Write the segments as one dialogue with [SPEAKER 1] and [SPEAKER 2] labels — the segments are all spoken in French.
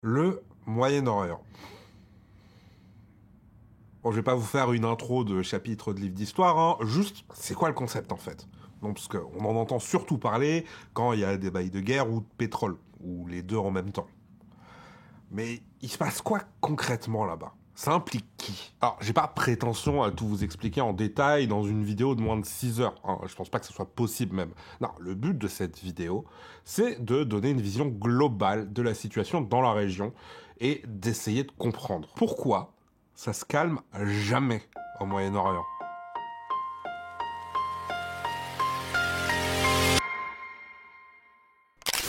[SPEAKER 1] Le Moyen-Orient. Bon, je vais pas vous faire une intro de chapitre de livre d'histoire, hein. Juste, c'est quoi le concept en fait? Non, parce qu'on en entend surtout parler quand il y a des bails de guerre ou de pétrole, ou les deux en même temps. Mais il se passe quoi concrètement là-bas? Ça implique qui? Alors, j'ai pas prétention à tout vous expliquer en détail dans une vidéo de moins de 6 heures, hein. Je pense pas que ce soit possible même. Non, le but de cette vidéo, c'est de donner une vision globale de la situation dans la région et d'essayer de comprendre pourquoi ça se calme jamais au Moyen-Orient.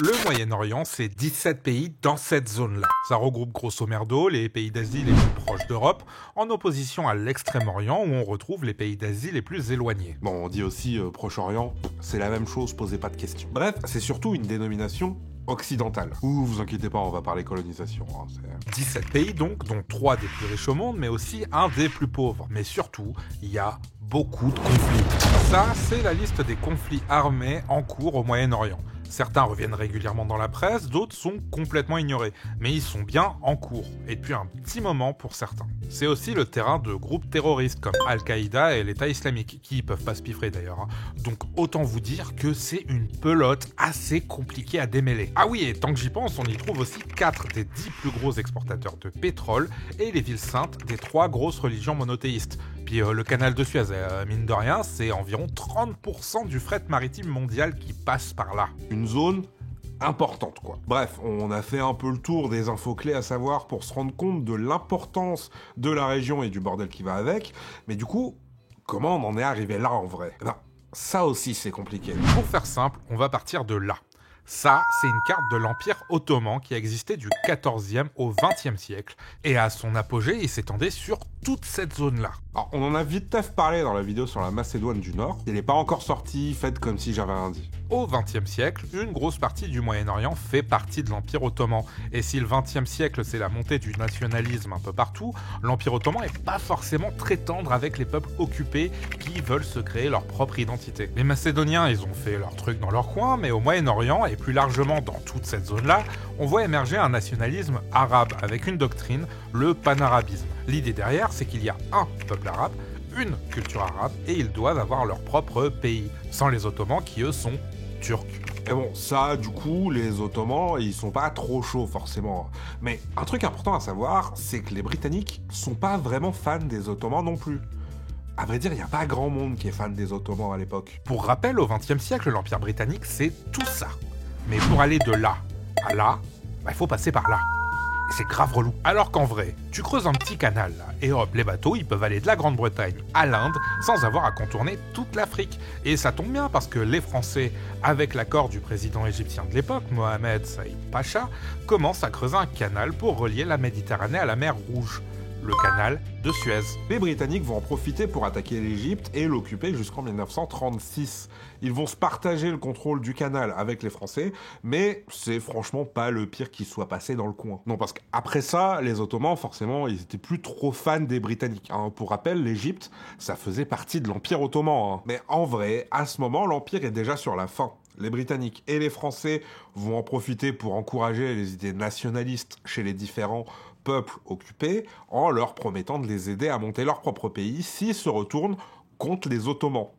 [SPEAKER 2] Le Moyen-Orient, c'est 17 pays dans cette zone-là. Ça regroupe grosso merdo les pays d'Asie les plus proches d'Europe, en opposition à l'Extrême-Orient où on retrouve les pays d'Asie les plus éloignés.
[SPEAKER 1] Bon, on dit aussi Proche-Orient, c'est la même chose, posez pas de questions. Bref, c'est surtout une dénomination occidentale. Ouh, vous inquiétez pas, on va parler colonisation. Hein,
[SPEAKER 2] 17 pays donc, dont 3 des plus riches au monde, mais aussi un des plus pauvres. Mais surtout, il y a beaucoup de conflits. Ça, c'est la liste des conflits armés en cours au Moyen-Orient. Certains reviennent régulièrement dans la presse, d'autres sont complètement ignorés, mais ils sont bien en cours, et depuis un petit moment pour certains. C'est aussi le terrain de groupes terroristes comme Al-Qaïda et l'État islamique, qui peuvent pas se piffrer d'ailleurs, hein. Donc autant vous dire que c'est une pelote assez compliquée à démêler. Ah oui, et tant que j'y pense, on y trouve aussi 4 des 10 plus gros exportateurs de pétrole, et les villes saintes des 3 grosses religions monothéistes. Puis le canal de Suez, mine de rien, c'est environ 30% du fret maritime mondial qui passe par là.
[SPEAKER 1] Une zone importante, quoi. Bref, on a fait un peu le tour des infos clés à savoir pour se rendre compte de l'importance de la région et du bordel qui va avec. Mais du coup, comment on en est arrivé là en vrai? Ben, ça aussi c'est compliqué.
[SPEAKER 2] Pour faire simple, on va partir de là. Ça, c'est une carte de l'Empire ottoman qui a existé du 14e au 20e siècle. Et à son apogée, il s'étendait sur toute cette zone-là.
[SPEAKER 1] Alors, on en a vite parlé dans la vidéo sur la Macédoine du Nord. Il n'est pas encore sorti, faites comme si j'avais rien dit.
[SPEAKER 2] Au XXe siècle, une grosse partie du Moyen-Orient fait partie de l'Empire ottoman. Et si le XXe siècle, c'est la montée du nationalisme un peu partout, l'Empire ottoman n'est pas forcément très tendre avec les peuples occupés qui veulent se créer leur propre identité. Les Macédoniens, ils ont fait leur truc dans leur coin, mais au Moyen-Orient, et plus largement dans toute cette zone-là, on voit émerger un nationalisme arabe avec une doctrine, le panarabisme. L'idée derrière, c'est qu'il y a un peuple arabe, une culture arabe, et ils doivent avoir leur propre pays, sans les Ottomans qui, eux, sont turcs.
[SPEAKER 1] Et bon, ça, du coup, les Ottomans, ils sont pas trop chauds, forcément. Mais un truc important à savoir, c'est que les Britanniques sont pas vraiment fans des Ottomans non plus. À vrai dire, il n'y a pas grand monde qui est fan des Ottomans à l'époque.
[SPEAKER 2] Pour rappel, au XXe siècle, l'Empire britannique, c'est tout ça. Mais pour aller de là à là, il faut passer par là. Et c'est grave relou. Alors qu'en vrai, tu creuses un petit canal là, et hop, les bateaux, ils peuvent aller de la Grande-Bretagne à l'Inde sans avoir à contourner toute l'Afrique. Et ça tombe bien parce que les Français, avec l'accord du président égyptien de l'époque, Mohamed Saïd Pacha, commencent à creuser un canal pour relier la Méditerranée à la mer Rouge. Le canal de Suez.
[SPEAKER 1] Les Britanniques vont en profiter pour attaquer l'Égypte et l'occuper jusqu'en 1936. Ils vont se partager le contrôle du canal avec les Français, mais c'est franchement pas le pire qui soit passé dans le coin. Non, parce qu'après ça, les Ottomans, forcément, ils étaient plus trop fans des Britanniques, hein. Pour rappel, l'Égypte, ça faisait partie de l'Empire ottoman, hein. Mais en vrai, à ce moment, l'Empire est déjà sur la fin. Les Britanniques et les Français vont en profiter pour encourager les idées nationalistes chez les différents peuples occupés en leur promettant de les aider à monter leur propre pays s'ils se retournent contre les Ottomans.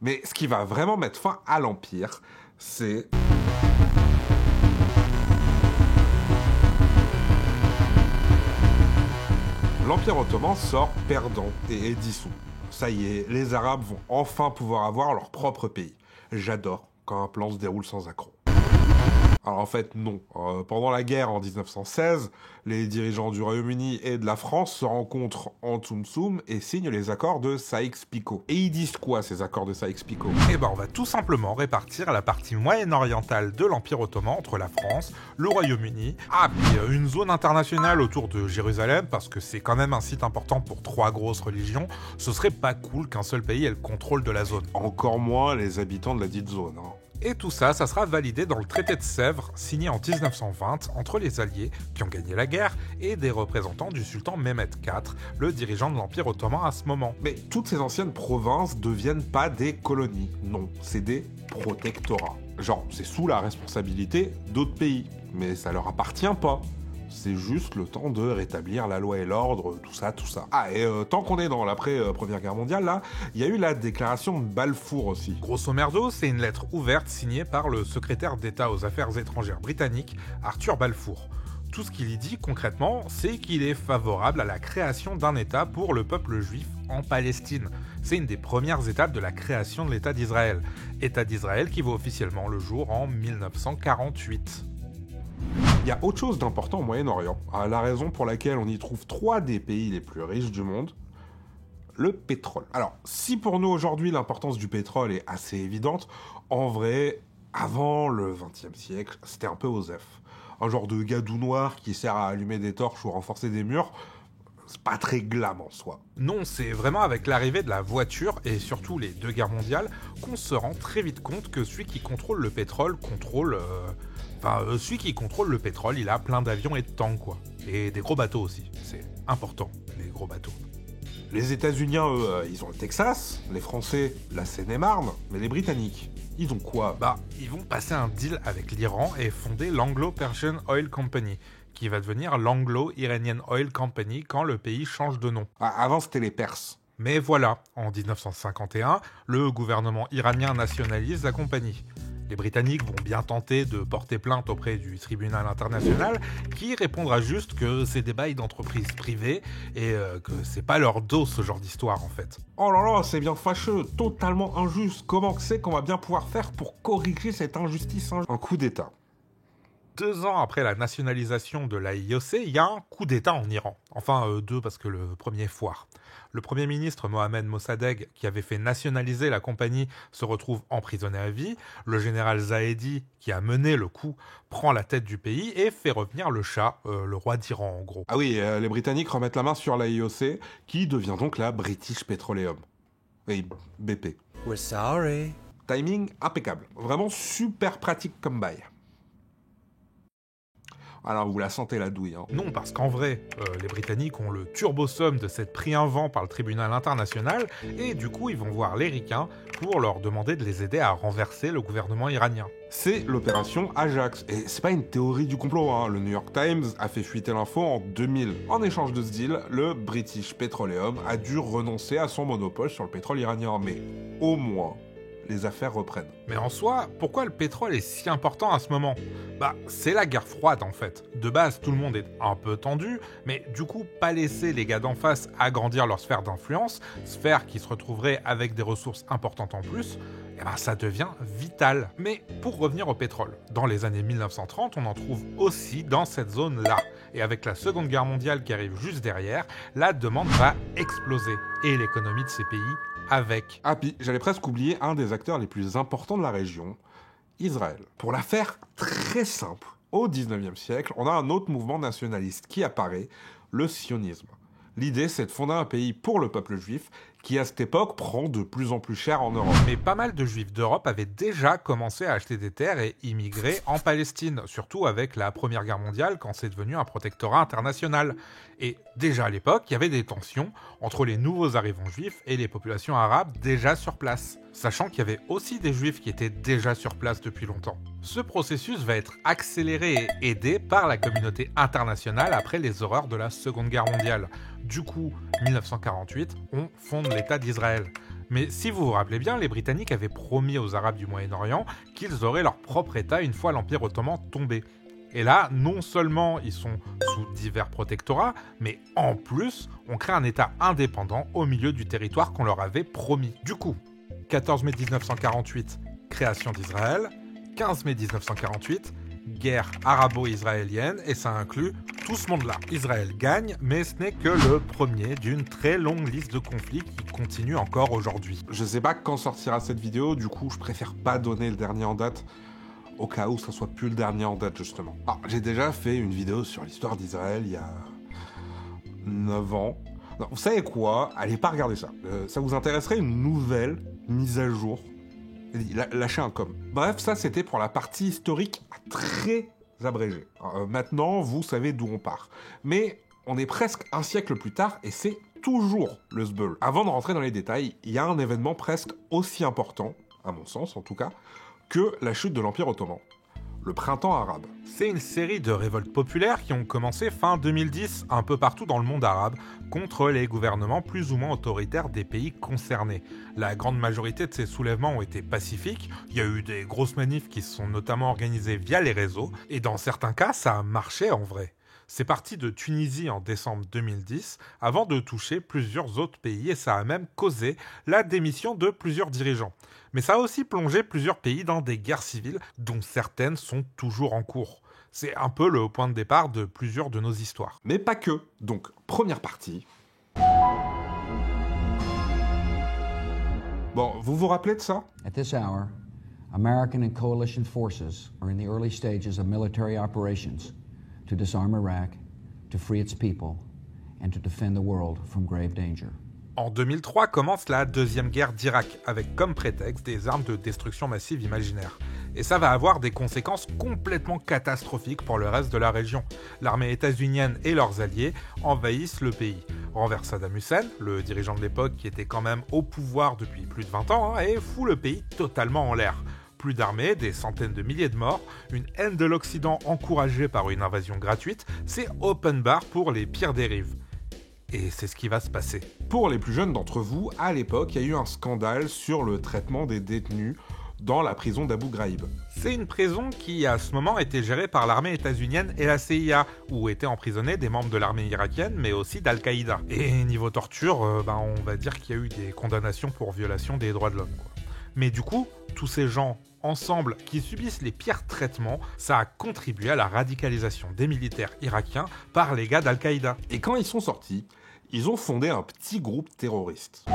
[SPEAKER 1] Mais ce qui va vraiment mettre fin à l'Empire, c'est... L'Empire ottoman sort perdant et est dissous. Ça y est, les Arabes vont enfin pouvoir avoir leur propre pays. J'adore quand un plan se déroule sans accroc. Alors en fait, non. Pendant la guerre en 1916, les dirigeants du Royaume-Uni et de la France se rencontrent en Tsum Tsum et signent les accords de Saïx-Picot. Et ils disent quoi, ces accords de Saïx-Picot?
[SPEAKER 2] Eh ben, on va tout simplement répartir la partie moyenne-orientale de l'Empire ottoman entre la France, le Royaume-Uni, puis une zone internationale autour de Jérusalem, parce que c'est quand même un site important pour 3 grosses religions. Ce serait pas cool qu'un seul pays ait le contrôle de la zone.
[SPEAKER 1] Encore moins les habitants de la dite zone, hein.
[SPEAKER 2] Et tout ça, ça sera validé dans le traité de Sèvres, signé en 1920 entre les Alliés, qui ont gagné la guerre, et des représentants du sultan Mehmed IV, le dirigeant de l'Empire ottoman à ce moment.
[SPEAKER 1] Mais toutes ces anciennes provinces deviennent pas des colonies, non, c'est des protectorats. Genre, c'est sous la responsabilité d'autres pays, mais ça leur appartient pas. c'est juste le temps de rétablir la loi et l'ordre, tout ça. Ah, et tant qu'on est dans l'après-Première Guerre mondiale, là, il y a eu la déclaration de Balfour aussi.
[SPEAKER 2] Grosso merdo, c'est une lettre ouverte signée par le secrétaire d'État aux Affaires étrangères britannique, Arthur Balfour. Tout ce qu'il y dit concrètement, c'est qu'il est favorable à la création d'un État pour le peuple juif en Palestine. C'est une des premières étapes de la création de l'État d'Israël. État d'Israël qui voit officiellement le jour en 1948.
[SPEAKER 1] Il y a autre chose d'important au Moyen-Orient, la raison pour laquelle on y trouve 3 des pays les plus riches du monde, le pétrole. Alors, si pour nous aujourd'hui l'importance du pétrole est assez évidente, en vrai, avant le XXe siècle, c'était un peu osef. Un genre de gadou noir qui sert à allumer des torches ou renforcer des murs, c'est pas très glam en soi.
[SPEAKER 2] Non, c'est vraiment avec l'arrivée de la voiture et surtout les 2 guerres mondiales qu'on se rend très vite compte que celui qui contrôle le pétrole celui qui contrôle le pétrole, il a plein d'avions et de tanks, quoi. Et des gros bateaux aussi. C'est important, les gros bateaux.
[SPEAKER 1] Les États-Unis, eux, ils ont le Texas, les Français, la Seine-et-Marne, mais les Britanniques, ils ont quoi ?
[SPEAKER 2] Ils vont passer un deal avec l'Iran et fonder l'Anglo-Persian Oil Company, qui va devenir l'Anglo-Iranian Oil Company quand le pays change de nom.
[SPEAKER 1] Avant, c'était les Perses.
[SPEAKER 2] Mais voilà, en 1951, le gouvernement iranien nationalise la compagnie. Les Britanniques vont bien tenter de porter plainte auprès du tribunal international, qui répondra juste que c'est des bails d'entreprises privées et que c'est pas leur dos ce genre d'histoire en fait.
[SPEAKER 1] Oh là là, c'est bien fâcheux, totalement injuste. Comment c'est qu'on va bien pouvoir faire pour corriger cette injustice ? Un coup d'État.
[SPEAKER 2] 2 ans après la nationalisation de l'AIOC, il y a un coup d'État en Iran. Enfin, 2 parce que le premier foire. Le Premier ministre Mohammad Mossadegh, qui avait fait nationaliser la compagnie, se retrouve emprisonné à vie. Le général Zahedi, qui a mené le coup, prend la tête du pays et fait revenir le Shah, le roi d'Iran en gros.
[SPEAKER 1] Ah oui, les Britanniques remettent la main sur l'AIOC, qui devient donc la British Petroleum. Et BP.
[SPEAKER 3] We're sorry.
[SPEAKER 1] Timing impeccable. Vraiment super pratique comme bail. Alors vous la sentez la douille, hein.
[SPEAKER 2] Non, parce qu'en vrai, les Britanniques ont le turbo-somme de s'être pris un vent par le tribunal international, et du coup ils vont voir les Ricains pour leur demander de les aider à renverser le gouvernement iranien.
[SPEAKER 1] C'est l'opération Ajax, et c'est pas une théorie du complot, hein. Le New York Times a fait fuiter l'info en 2000. En échange de ce deal, le British Petroleum a dû renoncer à son monopole sur le pétrole iranien, mais au moins, les affaires reprennent.
[SPEAKER 2] Mais en soi, pourquoi le pétrole est si important à ce moment ? C'est la guerre froide en fait. De base, tout le monde est un peu tendu, mais du coup, pas laisser les gars d'en face agrandir leur sphère d'influence, sphère qui se retrouverait avec des ressources importantes en plus, ça devient vital. Mais pour revenir au pétrole, dans les années 1930, on en trouve aussi dans cette zone-là. Et avec la Seconde Guerre mondiale qui arrive juste derrière, la demande va exploser. Et l'économie de ces pays avec.
[SPEAKER 1] Ah, puis j'allais presque oublier un des acteurs les plus importants de la région, Israël. Pour la faire très simple, au 19e siècle, on a un autre mouvement nationaliste qui apparaît, le sionisme. L'idée, c'est de fonder un pays pour le peuple juif, qui à cette époque prend de plus en plus cher en Europe.
[SPEAKER 2] Mais pas mal de juifs d'Europe avaient déjà commencé à acheter des terres et immigrer en Palestine, surtout avec la Première Guerre mondiale, quand c'est devenu un protectorat international. Et déjà à l'époque, il y avait des tensions entre les nouveaux arrivants juifs et les populations arabes déjà sur place, sachant qu'il y avait aussi des juifs qui étaient déjà sur place depuis longtemps. Ce processus va être accéléré et aidé par la communauté internationale après les horreurs de la Seconde Guerre mondiale. Du coup, 1948, on fonde l'État d'Israël. Mais si vous vous rappelez bien, les Britanniques avaient promis aux Arabes du Moyen-Orient qu'ils auraient leur propre État une fois l'Empire ottoman tombé. Et là, non seulement ils sont sous divers protectorats, mais en plus, on crée un État indépendant au milieu du territoire qu'on leur avait promis. Du coup, 14 mai 1948, création d'Israël, 15 mai 1948, guerre arabo-israélienne, et ça inclut tout ce monde-là. Israël gagne, mais ce n'est que le premier d'une très longue liste de conflits qui continue encore aujourd'hui.
[SPEAKER 1] Je sais pas quand sortira cette vidéo, du coup je préfère pas donner le dernier en date, au cas où ça soit plus le dernier en date justement. J'ai déjà fait une vidéo sur l'histoire d'Israël il y a 9 ans. Non, vous savez quoi ? Allez pas regarder ça. Ça vous intéresserait une nouvelle mise à jour ? Lâchez un com. Bref, ça c'était pour la partie historique très abrégée. Maintenant, vous savez d'où on part. Mais on est presque un siècle plus tard et c'est toujours le sbeul. Avant de rentrer dans les détails, il y a un événement presque aussi important, à mon sens en tout cas, que la chute de l'Empire ottoman. le printemps arabe.
[SPEAKER 2] C'est une série de révoltes populaires qui ont commencé fin 2010 un peu partout dans le monde arabe contre les gouvernements plus ou moins autoritaires des pays concernés. La grande majorité de ces soulèvements ont été pacifiques, il y a eu des grosses manifs qui se sont notamment organisées via les réseaux, et dans certains cas ça a marché en vrai. C'est parti de Tunisie en décembre 2010, avant de toucher plusieurs autres pays, et ça a même causé la démission de plusieurs dirigeants. Mais ça a aussi plongé plusieurs pays dans des guerres civiles, dont certaines sont toujours en cours. C'est un peu le point de départ de plusieurs de nos histoires.
[SPEAKER 1] Mais pas que. Donc, première partie. Bon, vous vous rappelez de ça ?
[SPEAKER 3] At this hour, American and coalition forces are in the early stages of military operations to disarm Iraq, to free its people, and to defend the world from grave danger.
[SPEAKER 2] En 2003 commence la deuxième guerre d'Irak, avec comme prétexte des armes de destruction massive imaginaires. Et ça va avoir des conséquences complètement catastrophiques pour le reste de la région. L'armée états-unienne et leurs alliés envahissent le pays, renversent Saddam Hussein, le dirigeant de l'époque qui était quand même au pouvoir depuis plus de 20 ans, et fout le pays totalement en l'air. Plus d'armées, des centaines de milliers de morts, une haine de l'Occident encouragée par une invasion gratuite, c'est open bar pour les pires dérives. Et c'est ce qui va se passer.
[SPEAKER 1] Pour les plus jeunes d'entre vous, à l'époque, il y a eu un scandale sur le traitement des détenus dans la prison d'Abu Ghraib.
[SPEAKER 2] C'est une prison qui, à ce moment, était gérée par l'armée états-unienne et la CIA, où étaient emprisonnés des membres de l'armée irakienne, mais aussi d'Al-Qaïda. Et niveau torture, on va dire qu'il y a eu des condamnations pour violation des droits de l'homme, quoi. Mais du coup, tous ces gens ensemble qui subissent les pires traitements, ça a contribué à la radicalisation des militaires irakiens par les gars d'Al-Qaïda.
[SPEAKER 1] Et quand ils sont sortis, ils ont fondé un petit groupe terroriste.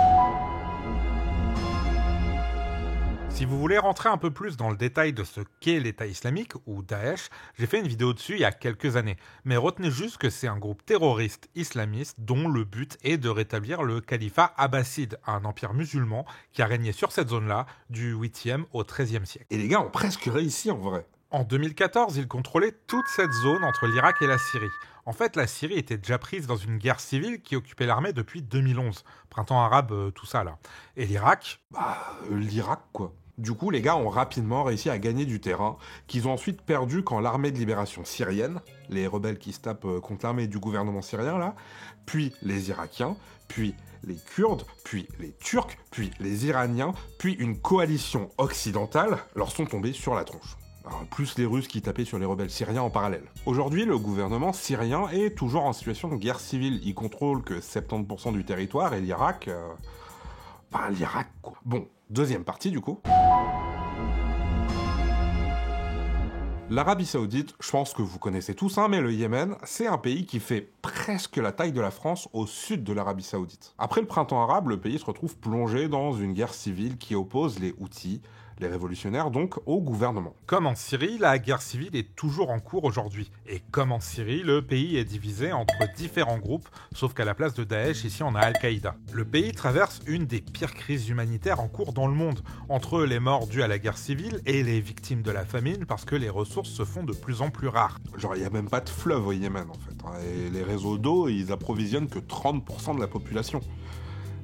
[SPEAKER 2] Si vous voulez rentrer un peu plus dans le détail de ce qu'est l'État islamique, ou Daesh, j'ai fait une vidéo dessus il y a quelques années. Mais retenez juste que c'est un groupe terroriste islamiste dont le but est de rétablir le califat abbasside, un empire musulman qui a régné sur cette zone-là du 8e au 13e siècle.
[SPEAKER 1] Et les gars ont presque réussi en vrai.
[SPEAKER 2] En 2014, ils contrôlaient toute cette zone entre l'Irak et la Syrie. En fait, la Syrie était déjà prise dans une guerre civile qui occupait l'armée depuis 2011. Printemps arabe, tout ça là. Et l'Irak ?
[SPEAKER 1] L'Irak quoi. Du coup, les gars ont rapidement réussi à gagner du terrain, qu'ils ont ensuite perdu quand l'armée de libération syrienne, les rebelles qui se tapent contre l'armée du gouvernement syrien là, puis les Irakiens, puis les Kurdes, puis les Turcs, puis les Iraniens, puis une coalition occidentale leur sont tombés sur la tronche. Plus les Russes qui tapaient sur les rebelles syriens en parallèle. Aujourd'hui, le gouvernement syrien est toujours en situation de guerre civile. Il contrôle que 70% du territoire et l'Irak... l'Irak, quoi. Bon, deuxième partie, du coup. L'Arabie Saoudite, je pense que vous connaissez tous, mais le Yémen, c'est un pays qui fait presque la taille de la France au sud de l'Arabie Saoudite. Après le printemps arabe, le pays se retrouve plongé dans une guerre civile qui oppose les Houthis, les révolutionnaires donc, au gouvernement.
[SPEAKER 2] Comme en Syrie, la guerre civile est toujours en cours aujourd'hui. Et comme en Syrie, le pays est divisé entre différents groupes, sauf qu'à la place de Daesh, ici on a Al-Qaïda. Le pays traverse une des pires crises humanitaires en cours dans le monde, entre les morts dues à la guerre civile et les victimes de la famine parce que les ressources se font de plus en plus rares.
[SPEAKER 1] Genre, il n'y a même pas de fleuve au Yémen, en fait. Et les réseaux d'eau, ils approvisionnent que 30% de la population.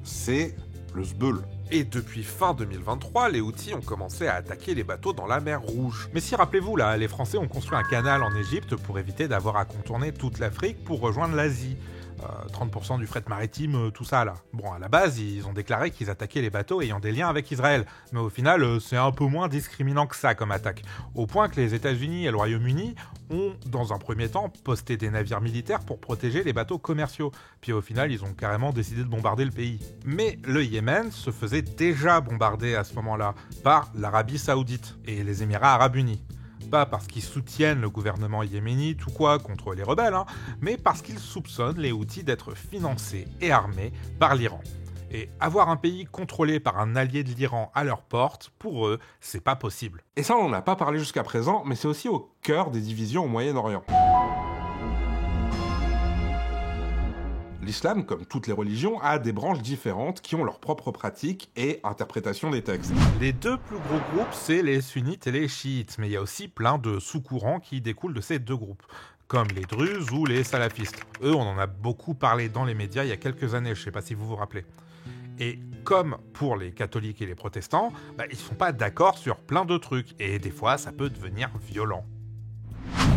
[SPEAKER 1] C'est le sbeul.
[SPEAKER 2] Et depuis fin 2023, les Houthis ont commencé à attaquer les bateaux dans la mer Rouge. Mais si, rappelez-vous, là, les Français ont construit un canal en Égypte pour éviter d'avoir à contourner toute l'Afrique pour rejoindre l'Asie. 30% du fret maritime, tout ça là. Bon, à la base, ils ont déclaré qu'ils attaquaient les bateaux ayant des liens avec Israël. Mais au final, c'est un peu moins discriminant que ça comme attaque. Au point que les États-Unis et le Royaume-Uni ont, dans un premier temps, posté des navires militaires pour protéger les bateaux commerciaux. Puis au final, ils ont carrément décidé de bombarder le pays. Mais le Yémen se faisait déjà bombarder à ce moment-là par l'Arabie Saoudite et les Émirats Arabes Unis. Pas parce qu'ils soutiennent le gouvernement yéménite ou quoi contre les rebelles, mais parce qu'ils soupçonnent les Houthis d'être financés et armés par l'Iran. Et avoir un pays contrôlé par un allié de l'Iran à leur porte, pour eux, c'est pas possible.
[SPEAKER 1] Et ça, on n'en a pas parlé jusqu'à présent, mais c'est aussi au cœur des divisions au Moyen-Orient. L'islam, comme toutes les religions, a des branches différentes qui ont leurs propres pratiques et interprétations des textes.
[SPEAKER 2] Les deux plus gros groupes, c'est les sunnites et les chiites, mais il y a aussi plein de sous-courants qui découlent de ces deux groupes, comme les druzes ou les salafistes. Eux, on en a beaucoup parlé dans les médias il y a quelques années, je sais pas si vous vous rappelez. Et comme pour les catholiques et les protestants, ils sont pas d'accord sur plein de trucs, et des fois ça peut devenir violent.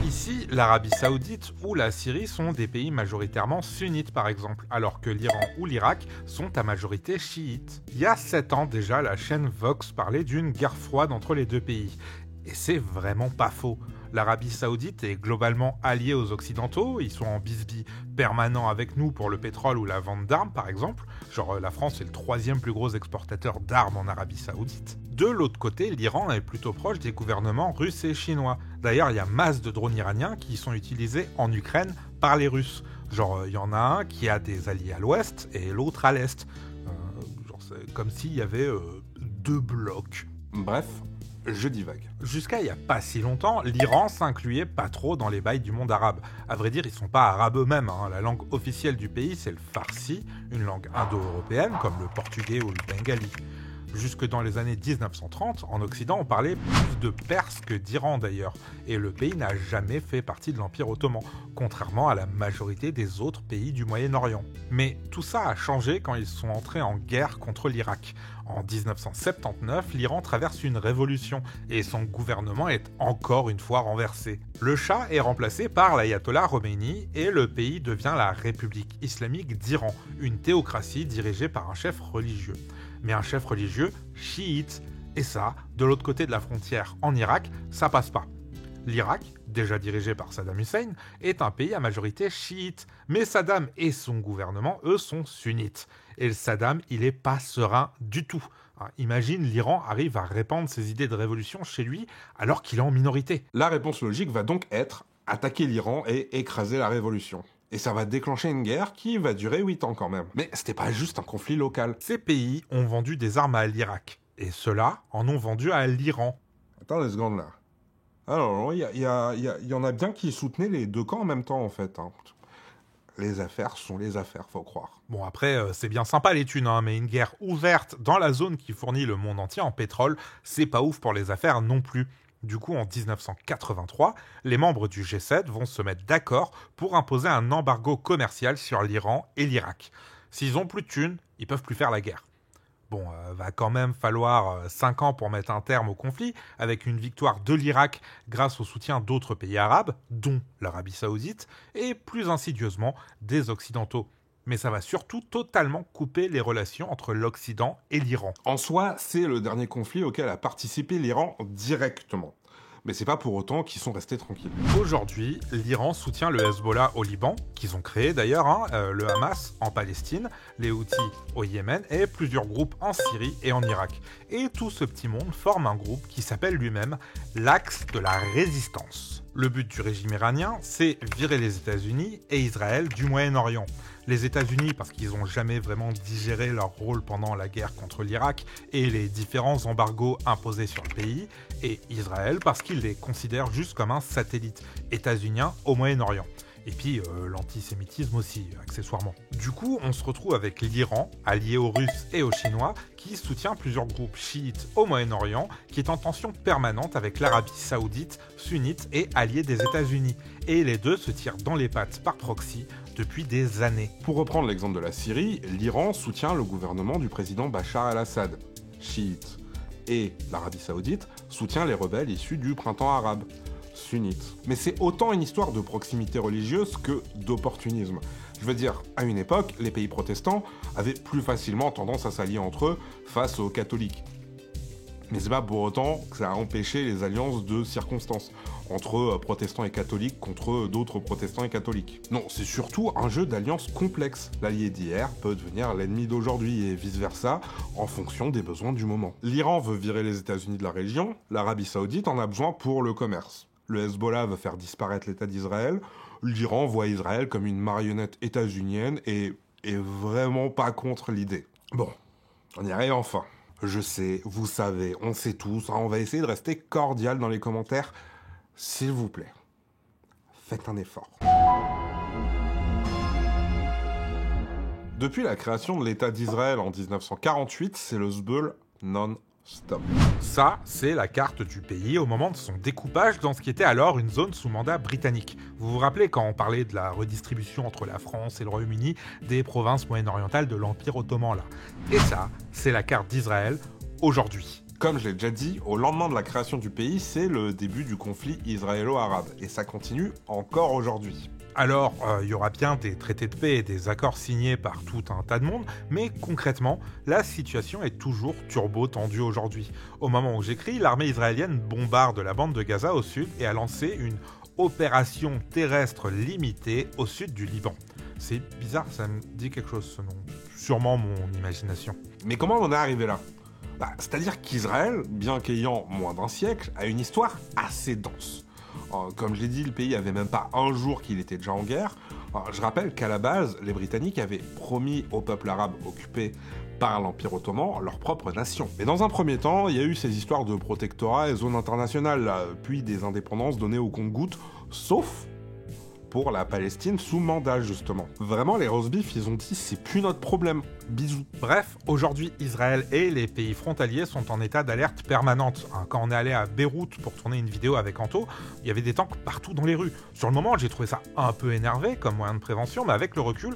[SPEAKER 2] Ici, l'Arabie Saoudite ou la Syrie sont des pays majoritairement sunnites par exemple, alors que l'Iran ou l'Irak sont à majorité chiite. Il y a 7 ans déjà, la chaîne Vox parlait d'une guerre froide entre les deux pays. Et c'est vraiment pas faux. L'Arabie Saoudite est globalement alliée aux Occidentaux, ils sont en bisbis permanent avec nous pour le pétrole ou la vente d'armes par exemple, genre la France est le 3e plus gros exportateur d'armes en Arabie Saoudite. De l'autre côté, l'Iran est plutôt proche des gouvernements russes et chinois. D'ailleurs, il y a masse de drones iraniens qui sont utilisés en Ukraine par les Russes. Genre, il y en a un qui a des alliés à l'ouest et l'autre à l'est. C'est comme s'il y avait 2 blocs.
[SPEAKER 1] Bref, je divague.
[SPEAKER 2] Jusqu'à il n'y a pas si longtemps, l'Iran s'incluait pas trop dans les bails du monde arabe. À vrai dire, ils sont pas arabes eux-mêmes. La langue officielle du pays, c'est le farsi, une langue indo-européenne comme le portugais ou le bengali. Jusque dans les années 1930, en Occident, on parlait plus de perse que d'Iran d'ailleurs, et le pays n'a jamais fait partie de l'Empire ottoman, contrairement à la majorité des autres pays du Moyen-Orient. Mais tout ça a changé quand ils sont entrés en guerre contre l'Irak. En 1979, l'Iran traverse une révolution, et son gouvernement est encore une fois renversé. Le Shah est remplacé par l'ayatollah Khomeini, et le pays devient la République islamique d'Iran, une théocratie dirigée par un chef religieux. Mais un chef religieux chiite. Et ça, de l'autre côté de la frontière, en Irak, ça passe pas. L'Irak, déjà dirigé par Saddam Hussein, est un pays à majorité chiite. Mais Saddam et son gouvernement, eux, sont sunnites. Et le Saddam, il est pas serein du tout. Imagine, l'Iran arrive à répandre ses idées de révolution chez lui alors qu'il est en minorité.
[SPEAKER 1] La réponse logique va donc être attaquer l'Iran et écraser la révolution. Et ça va déclencher une guerre qui va durer 8 ans quand même. Mais c'était pas juste un conflit local.
[SPEAKER 2] Ces pays ont vendu des armes à l'Irak. Et ceux-là en ont vendu à l'Iran.
[SPEAKER 1] Attends 2 secondes là. Alors, il y en a bien qui soutenaient les deux camps en même temps en fait. Les affaires sont les affaires, faut croire.
[SPEAKER 2] Bon après, c'est bien sympa les thunes, mais une guerre ouverte dans la zone qui fournit le monde entier en pétrole, c'est pas ouf pour les affaires non plus. Du coup, en 1983, les membres du G7 vont se mettre d'accord pour imposer un embargo commercial sur l'Iran et l'Irak. S'ils ont plus de thunes, ils peuvent plus faire la guerre. Bon, va quand même falloir 5 ans pour mettre un terme au conflit, avec une victoire de l'Irak grâce au soutien d'autres pays arabes, dont l'Arabie Saoudite, et plus insidieusement des Occidentaux. Mais ça va surtout totalement couper les relations entre l'Occident et l'Iran.
[SPEAKER 1] En soi, c'est le dernier conflit auquel a participé l'Iran directement. Mais c'est pas pour autant qu'ils sont restés tranquilles.
[SPEAKER 2] Aujourd'hui, l'Iran soutient le Hezbollah au Liban, qu'ils ont créé d'ailleurs, le Hamas en Palestine, les Houthis au Yémen et plusieurs groupes en Syrie et en Irak. Et tout ce petit monde forme un groupe qui s'appelle lui-même l'Axe de la Résistance. Le but du régime iranien, c'est virer les États-Unis et Israël du Moyen-Orient. Les États-Unis parce qu'ils n'ont jamais vraiment digéré leur rôle pendant la guerre contre l'Irak et les différents embargos imposés sur le pays, et Israël parce qu'ils les considèrent juste comme un satellite états-unien au Moyen-Orient. Et puis l'antisémitisme aussi, accessoirement. Du coup, on se retrouve avec l'Iran, allié aux Russes et aux Chinois, qui soutient plusieurs groupes chiites au Moyen-Orient, qui est en tension permanente avec l'Arabie Saoudite, sunnite et alliée des États-Unis. Et les deux se tirent dans les pattes par proxy depuis des années.
[SPEAKER 1] Pour reprendre l'exemple de la Syrie, l'Iran soutient le gouvernement du président Bachar al-Assad, chiite, et l'Arabie Saoudite soutient les rebelles issus du printemps arabe, sunnite. Mais c'est autant une histoire de proximité religieuse que d'opportunisme. Je veux dire, à une époque, les pays protestants avaient plus facilement tendance à s'allier entre eux face aux catholiques. Mais c'est pas pour autant que ça a empêché les alliances de circonstances entre protestants et catholiques contre d'autres protestants et catholiques. Non, c'est surtout un jeu d'alliances complexe. L'allié d'hier peut devenir l'ennemi d'aujourd'hui et vice-versa en fonction des besoins du moment. L'Iran veut virer les États-Unis de la région, l'Arabie Saoudite en a besoin pour le commerce. Le Hezbollah veut faire disparaître l'État d'Israël, l'Iran voit Israël comme une marionnette états-unienne et est vraiment pas contre l'idée. Bon, on y arrive enfin. Je sais, vous savez, on sait tous, on va essayer de rester cordial dans les commentaires. S'il vous plaît, faites un effort. Depuis la création de l'État d'Israël en 1948, c'est le Zbeul non-stop.
[SPEAKER 2] Ça, c'est la carte du pays au moment de son découpage dans ce qui était alors une zone sous mandat britannique. Vous vous rappelez quand on parlait de la redistribution entre la France et le Royaume-Uni des provinces moyen-orientales de l'Empire ottoman là. Et ça, c'est la carte d'Israël aujourd'hui.
[SPEAKER 1] Comme je l'ai déjà dit, au lendemain de la création du pays, c'est le début du conflit israélo-arabe, et ça continue encore aujourd'hui.
[SPEAKER 2] Alors, il y aura bien des traités de paix et des accords signés par tout un tas de monde, mais concrètement, la situation est toujours turbo-tendue aujourd'hui. Au moment où j'écris, l'armée israélienne bombarde la bande de Gaza au sud et a lancé une opération terrestre limitée au sud du Liban. C'est bizarre, ça me dit quelque chose ce nom. Sûrement mon imagination.
[SPEAKER 1] Mais comment on en est arrivé là ? C'est-à-dire qu'Israël, bien qu'ayant moins d'un siècle, a une histoire assez dense. Comme je l'ai dit, le pays avait même pas un jour qu'il était déjà en guerre. Je rappelle qu'à la base, les Britanniques avaient promis au peuple arabe occupé par l'Empire ottoman leur propre nation. Et dans un premier temps, il y a eu ces histoires de protectorat et zones internationales, puis des indépendances données au compte-gouttes, sauf pour la Palestine sous mandat, justement. Vraiment, les roast-beef, ils ont dit, c'est plus notre problème. Bisous.
[SPEAKER 2] Bref, aujourd'hui, Israël et les pays frontaliers sont en état d'alerte permanente. Quand on est allé à Beyrouth pour tourner une vidéo avec Anto, il y avait des tanks partout dans les rues. Sur le moment, j'ai trouvé ça un peu énervé comme moyen de prévention, mais avec le recul,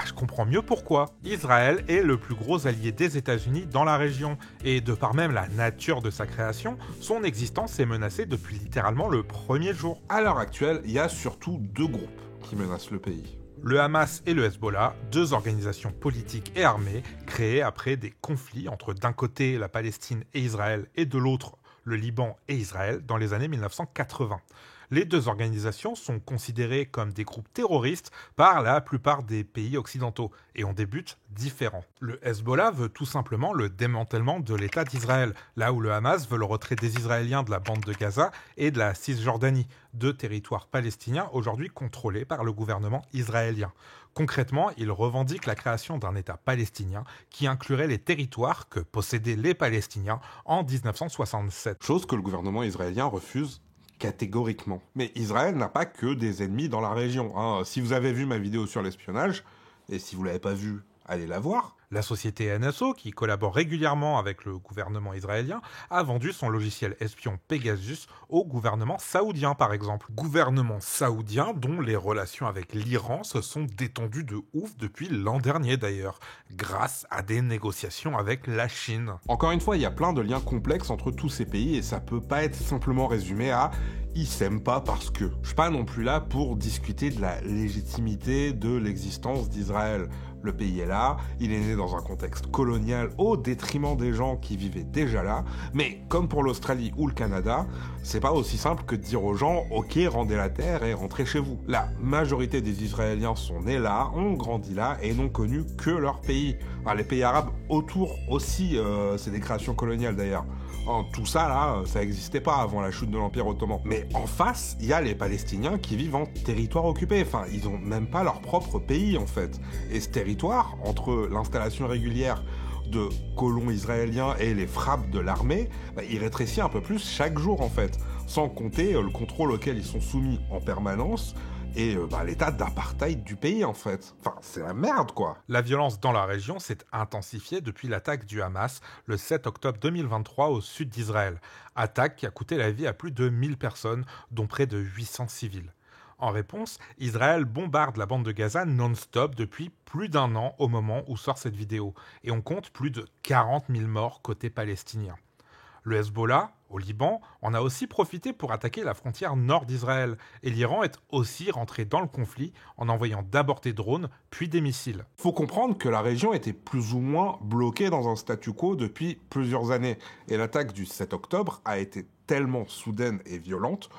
[SPEAKER 2] je comprends mieux pourquoi. Israël est le plus gros allié des États-Unis dans la région, et de par même la nature de sa création, son existence est menacée depuis littéralement le premier jour.
[SPEAKER 1] À l'heure actuelle, il y a surtout deux groupes qui menacent le pays.
[SPEAKER 2] Le Hamas et le Hezbollah, deux organisations politiques et armées créées après des conflits entre d'un côté la Palestine et Israël et de l'autre le Liban et Israël dans les années 1980. Les deux organisations sont considérées comme des groupes terroristes par la plupart des pays occidentaux et ont des buts différents. Le Hezbollah veut tout simplement le démantèlement de l'État d'Israël, là où le Hamas veut le retrait des Israéliens de la bande de Gaza et de la Cisjordanie, deux territoires palestiniens aujourd'hui contrôlés par le gouvernement israélien. Concrètement, il revendique la création d'un État palestinien qui inclurait les territoires que possédaient les Palestiniens en 1967.
[SPEAKER 1] Chose que le gouvernement israélien refuse catégoriquement. Mais Israël n'a pas que des ennemis dans la région. Si vous avez vu ma vidéo sur l'espionnage, et si vous l'avez pas vue, allez la voir.
[SPEAKER 2] La société NSO, qui collabore régulièrement avec le gouvernement israélien, a vendu son logiciel espion Pegasus au gouvernement saoudien, par exemple. Gouvernement saoudien dont les relations avec l'Iran se sont détendues de ouf depuis l'an dernier d'ailleurs, grâce à des négociations avec la Chine.
[SPEAKER 1] Encore une fois, il y a plein de liens complexes entre tous ces pays et ça peut pas être simplement résumé à « ils s'aiment pas parce que ». Je suis pas non plus là pour discuter de la légitimité de l'existence d'Israël. Le pays est là, il est né dans un contexte colonial au détriment des gens qui vivaient déjà là, mais comme pour l'Australie ou le Canada, c'est pas aussi simple que de dire aux gens « ok, rendez la terre et rentrez chez vous ». La majorité des Israéliens sont nés là, ont grandi là et n'ont connu que leur pays. Les pays arabes autour aussi, c'est des créations coloniales d'ailleurs. Tout ça là, ça n'existait pas avant la chute de l'Empire ottoman. Mais en face, il y a les Palestiniens qui vivent en territoire occupé. Enfin, ils ont même pas leur propre pays en fait. Et ce territoire, entre l'installation régulière de colons israéliens et les frappes de l'armée, il rétrécit un peu plus chaque jour en fait. Sans compter le contrôle auquel ils sont soumis en permanence et l'état d'apartheid du pays en fait. Enfin, c'est la merde quoi.
[SPEAKER 2] La violence dans la région s'est intensifiée depuis l'attaque du Hamas le 7 octobre 2023 au sud d'Israël. Attaque qui a coûté la vie à plus de 1000 personnes, dont près de 800 civils. En réponse, Israël bombarde la bande de Gaza non-stop depuis plus d'un an au moment où sort cette vidéo. Et on compte plus de 40 000 morts côté palestinien. Le Hezbollah, au Liban, en a aussi profité pour attaquer la frontière nord d'Israël. Et l'Iran est aussi rentré dans le conflit en envoyant d'abord des drones, puis des missiles.
[SPEAKER 1] Faut comprendre que la région était plus ou moins bloquée dans un statu quo depuis plusieurs années. Et l'attaque du 7 octobre a été tellement soudaine et violente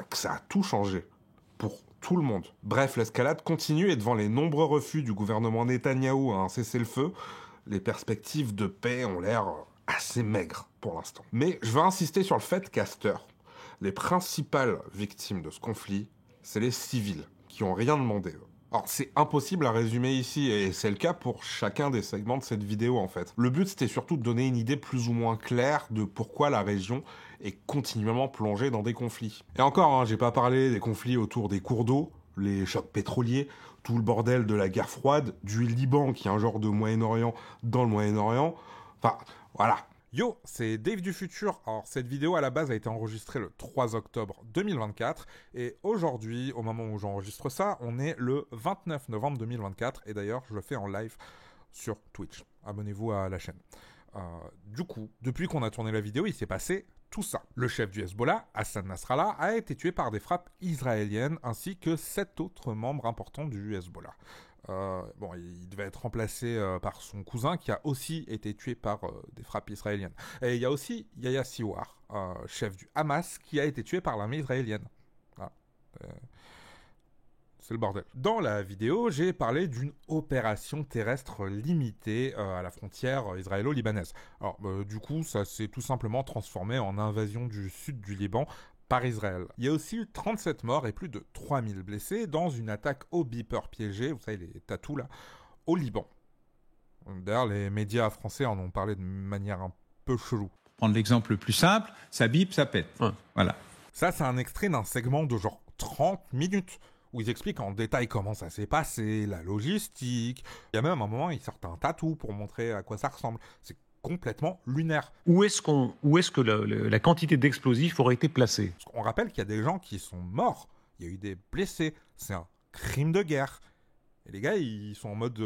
[SPEAKER 1] que ça a tout changé. Pour tout le monde. Bref, l'escalade continue et devant les nombreux refus du gouvernement Netanyahou à un cessez-le-feu, les perspectives de paix ont l'air assez maigres pour l'instant. Mais je veux insister sur le fait qu'à cette heure, les principales victimes de ce conflit, c'est les civils, qui ont rien demandé. Alors c'est impossible à résumer ici, et c'est le cas pour chacun des segments de cette vidéo en fait. Le but c'était surtout de donner une idée plus ou moins claire de pourquoi la région est continuellement plongée dans des conflits. Et encore, j'ai pas parlé des conflits autour des cours d'eau, les chocs pétroliers, tout le bordel de la guerre froide, du Liban qui est un genre de Moyen-Orient dans le Moyen-Orient, enfin voilà.
[SPEAKER 2] Yo, c'est Dave du futur. Alors, cette vidéo à la base a été enregistrée le 3 octobre 2024 et aujourd'hui, au moment où j'enregistre ça, on est le 29 novembre 2024 et d'ailleurs, je le fais en live sur Twitch. Abonnez-vous à la chaîne. Du coup, depuis qu'on a tourné la vidéo, il s'est passé tout ça. Le chef du Hezbollah, Hassan Nasrallah, a été tué par des frappes israéliennes, ainsi que 7 autres membres importants du Hezbollah. Il devait être remplacé par son cousin, qui a aussi été tué par des frappes israéliennes. Et il y a aussi Yahya Sinwar, chef du Hamas, qui a été tué par l'armée israélienne. Voilà. C'est le bordel. Dans la vidéo, j'ai parlé d'une opération terrestre limitée à la frontière israélo-libanaise. Alors, du coup, ça s'est tout simplement transformé en invasion du sud du Liban par Israël. Il y a aussi eu 37 morts et plus de 3000 blessés dans une attaque au beeper piégé, vous savez, les tatous là, au Liban. D'ailleurs, les médias français en ont parlé de manière un peu chelou.
[SPEAKER 4] Prendre l'exemple le plus simple, ça bip, ça pète. Ouais. Voilà.
[SPEAKER 2] Ça, c'est un extrait d'un segment de genre 30 minutes. Où ils expliquent en détail comment ça s'est passé, la logistique. Il y a même un moment, ils sortent un tatou pour montrer à quoi ça ressemble. C'est complètement lunaire.
[SPEAKER 5] Où est-ce que la quantité d'explosifs aurait été placée ?
[SPEAKER 2] On rappelle qu'il y a des gens qui sont morts. Il y a eu des blessés. C'est un crime de guerre. Et les gars, ils sont en mode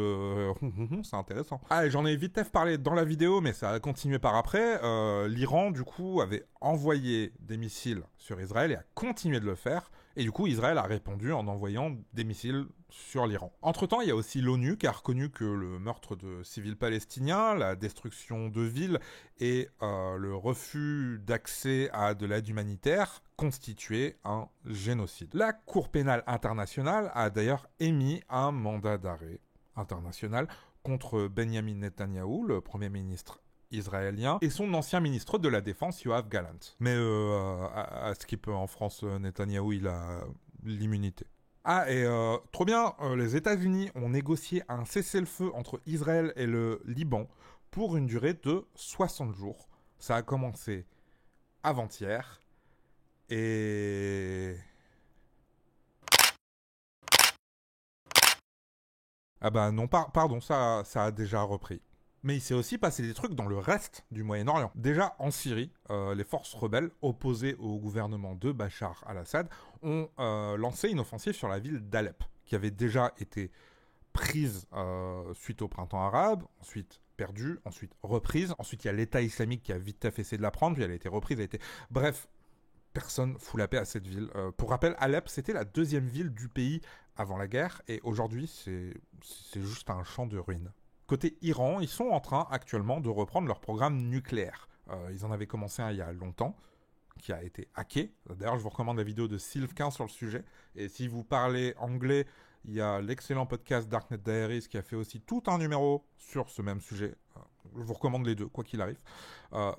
[SPEAKER 2] c'est intéressant. Ah, j'en ai vite parlé dans la vidéo, mais ça a continué par après. L'Iran, du coup, avait envoyé des missiles sur Israël et a continué de le faire. Et du coup, Israël a répondu en envoyant des missiles sur l'Iran. Entre-temps, il y a aussi l'ONU qui a reconnu que le meurtre de civils palestiniens, la destruction de villes et le refus d'accès à de l'aide humanitaire constituaient un génocide. La Cour pénale internationale a d'ailleurs émis un mandat d'arrêt international contre Benjamin Netanyahou, le Premier ministre israélien, et son ancien ministre de la Défense, Yoav Gallant. Mais à ce qu'il peut en France, Netanyahou, il a l'immunité. Ah, et trop bien, les États-Unis ont négocié un cessez-le-feu entre Israël et le Liban pour une durée de 60 jours. Ça a commencé avant-hier, et... Ah bah non, pardon, ça a déjà repris. Mais il s'est aussi passé des trucs dans le reste du Moyen-Orient. Déjà, en Syrie, les forces rebelles opposées au gouvernement de Bachar al-Assad ont lancé une offensive sur la ville d'Alep, qui avait déjà été prise suite au printemps arabe, ensuite perdue, ensuite reprise. Ensuite, il y a l'État islamique qui a vite fait essayé de la prendre, puis elle a été reprise, Bref, personne fout la paix à cette ville. Pour rappel, Alep, c'était la 2e ville du pays avant la guerre, et aujourd'hui, c'est juste un champ de ruines. Côté Iran, ils sont en train actuellement de reprendre leur programme nucléaire. Ils en avaient commencé un il y a longtemps, qui a été hacké. D'ailleurs, je vous recommande la vidéo de Sylvain sur le sujet. Et si vous parlez anglais, il y a l'excellent podcast Darknet Diaries qui a fait aussi tout un numéro sur ce même sujet. Je vous recommande les deux, quoi qu'il arrive.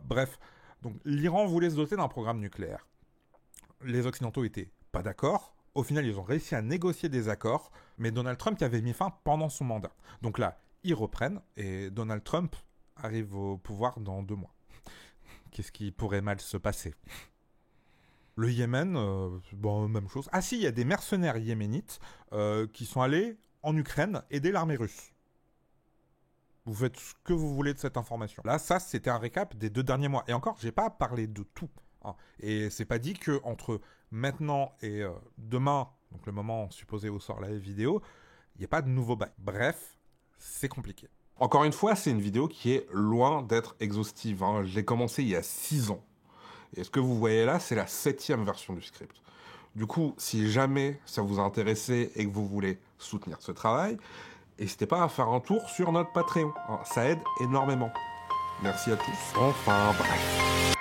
[SPEAKER 2] Bref, donc l'Iran voulait se doter d'un programme nucléaire. Les Occidentaux étaient pas d'accord. Au final, ils ont réussi à négocier des accords, mais Donald Trump y avait mis fin pendant son mandat. Donc là, ils reprennent, et Donald Trump arrive au pouvoir dans 2 mois. Qu'est-ce qui pourrait mal se passer ? Le Yémen, même chose. Ah si, il y a des mercenaires yéménites qui sont allés en Ukraine aider l'armée russe. Vous faites ce que vous voulez de cette information. Là, ça, c'était un récap des 2 derniers mois. Et encore, j'ai pas parlé de tout. Hein. Et c'est pas dit que entre maintenant et demain, donc le moment supposé où sort la vidéo, il n'y a pas de nouveau bail. Bref, c'est compliqué.
[SPEAKER 1] Encore une fois, c'est une vidéo qui est loin d'être exhaustive. Hein. Je l'ai commencé il y a 6 ans. Et ce que vous voyez là, c'est la 7e version du script. Du coup, si jamais ça vous a intéressé et que vous voulez soutenir ce travail, n'hésitez pas à faire un tour sur notre Patreon. Hein. Ça aide énormément. Merci à tous. Enfin, bref.